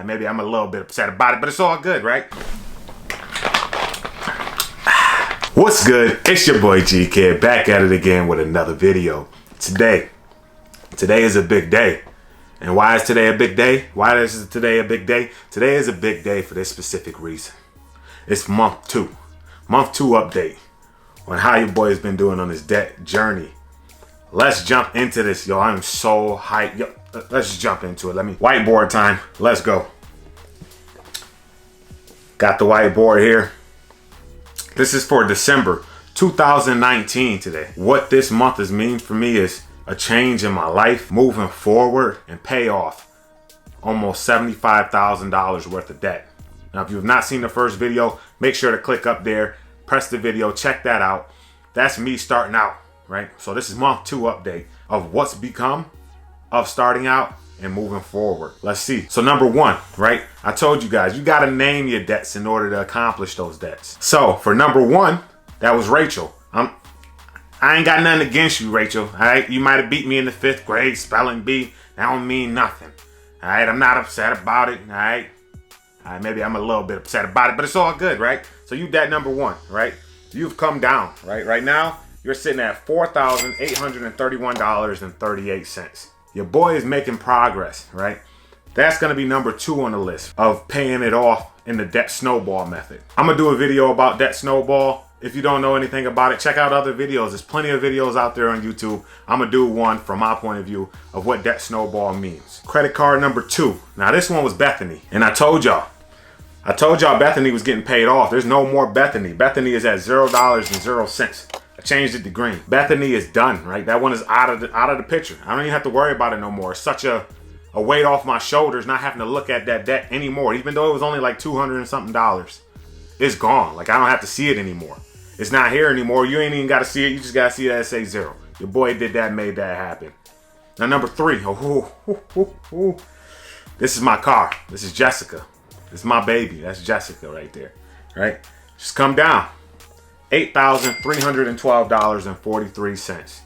Maybe I'm a little bit upset about it, but it's all good, right? What's good? It's your boy G Kid back at it again with another video. Today is a big day. And why is today a big day? Why is today a big day? Today is a big day for this specific reason. It's month two update on how your boy has been doing on his debt journey. Let's jump into this, yo. I'm so hyped. Yo, let's just jump into it. Whiteboard time. Let's go. Got the whiteboard here. This is for December 2019 today. What this month has means for me is a change in my life, moving forward, and pay off almost $75,000 worth of debt. Now, if you have not seen the first video, make sure to click up there, press the video, check that out. That's me starting out, right? So this is month two update of what's become of starting out and moving forward. Let's see. So number one, right? I told you guys, you got to name your debts in order to accomplish those debts. So for number one, that was Rachel. I ain't got nothing against you, Rachel. All right, you might have beat me in the 5th grade spelling bee. That don't mean nothing. All right, I'm not upset about it. All right, maybe I'm a little bit upset about it, but it's all good, right? So you debt number one, right? You've come down, right? Right now, you're sitting at $4,831.38. Your boy is making progress, right? That's gonna be number two on the list of paying it off in the debt snowball method. I'm gonna do a video about debt snowball. If you don't know anything about it, check out other videos. There's plenty of videos out there on YouTube. I'm gonna do one from my point of view of what debt snowball means. Credit card number two. Now this one was Bethany, and I told y'all Bethany was getting paid off. There's no more Bethany. Bethany is at $0.00. I changed it to green. Bethany is done, right? That one is out of the picture. I don't even have to worry about it no more. It's such a weight off my shoulders not having to look at that debt anymore, even though it was only like $200 and something. It's gone. Like I don't have to see it anymore. It's not here anymore. You ain't even got to see it. You just got to see that it say zero. Your boy did that, made that happen. Now number three. This is my car. This is Jessica. This is my baby. That's Jessica right there. Right? Just come down. $8,312.43.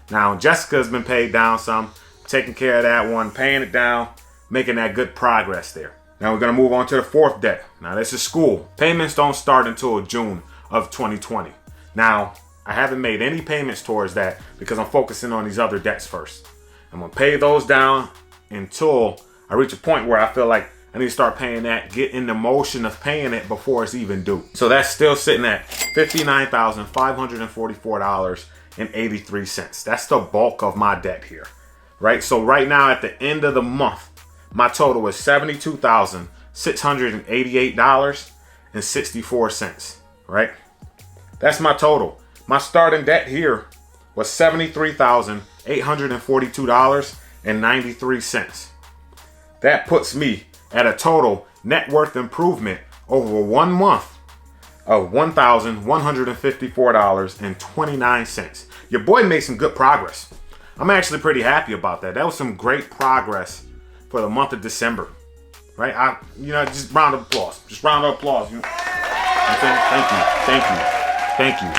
Now Jessica has been paid down some. Taking care of that one, paying it down, making that good progress there. Now we're gonna move on to the fourth debt. Now this is school. Payments don't start until June of 2020. Now, I haven't made any payments towards that because I'm focusing on these other debts first. I'm gonna pay those down until I reach a point where I feel like I need to start paying that, get in the motion of paying it before it's even due. So that's still sitting at $59,544.83. That's the bulk of my debt here, right? So right now at the end of the month, my total is $72,688.64, right? That's my total. My starting debt here was $73,842.93. That puts me at a total net worth improvement over 1 month of $1,154.29. Your boy made some good progress. I'm actually pretty happy about that. That was some great progress for the month of December, right? Just round of applause. Just round of applause. Thank you.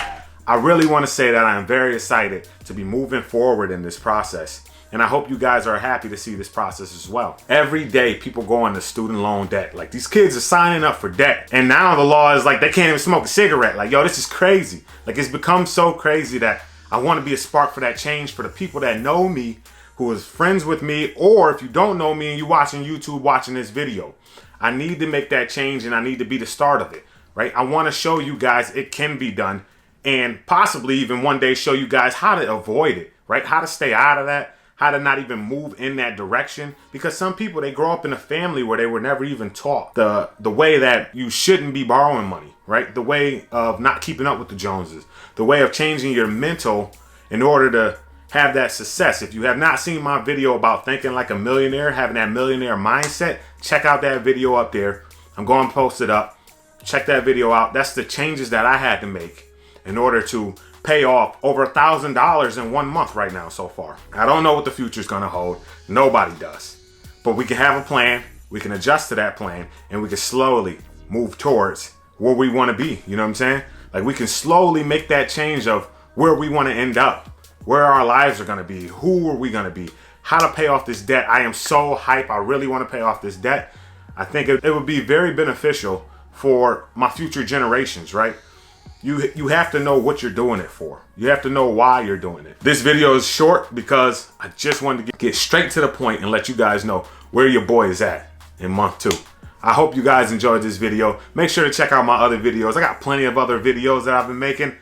I really want to say that I am very excited to be moving forward in this process. And I hope you guys are happy to see this process as well. Every day people go into student loan debt. Like these kids are signing up for debt. And now the law is like they can't even smoke a cigarette. Like, yo, this is crazy. Like it's become so crazy that I want to be a spark for that change for the people that know me, who is friends with me, or if you don't know me and you watching YouTube, watching this video. I need to make that change and I need to be the start of it, right? I want to show you guys it can be done and possibly even one day show you guys how to avoid it, right? How to stay out of that. How to not even move in that direction, because some people, they grow up in a family where they were never even taught the way that you shouldn't be borrowing money, right? The way of not keeping up with the Joneses, the way of changing your mental in order to have that success. If you have not seen my video about thinking like a millionaire, having that millionaire mindset, check out that video up there. I'm going to post it up. Check that video out. That's the changes that I had to make in order to pay off over $1,000 in 1 month right now so far. I don't know what the future's gonna hold. Nobody does. But we can have a plan, we can adjust to that plan, and we can slowly move towards where we wanna be, you know what I'm saying? Like we can slowly make that change of where we wanna end up, where our lives are gonna be, who are we gonna be, how to pay off this debt. I am so hyped, I really wanna pay off this debt. I think it would be very beneficial for my future generations, right? You have to know what you're doing it for. You have to know why you're doing it. This video is short because I just wanted to get straight to the point and let you guys know where your boy is at in month 2. I hope you guys enjoyed this video. Make sure to check out my other videos. I got plenty of other videos that I've been making.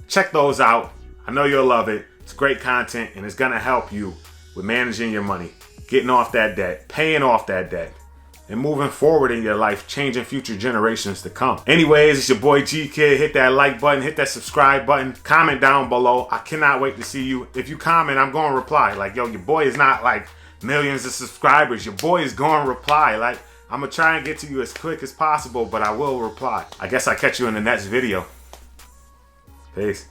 Check those out. I know you'll love it. It's great content and it's gonna help you with managing your money, getting off that debt, paying off that debt, and moving forward in your life, changing future generations to come. Anyways, it's your boy G Kid. Hit that like button, hit that subscribe button, comment down below. I cannot wait to see you. If you comment, I'm going to reply. Like, yo, your boy is not like millions of subscribers. Your boy is going to reply. Like, I'm going to try and get to you as quick as possible, but I will reply. I guess I'll catch you in the next video. Peace.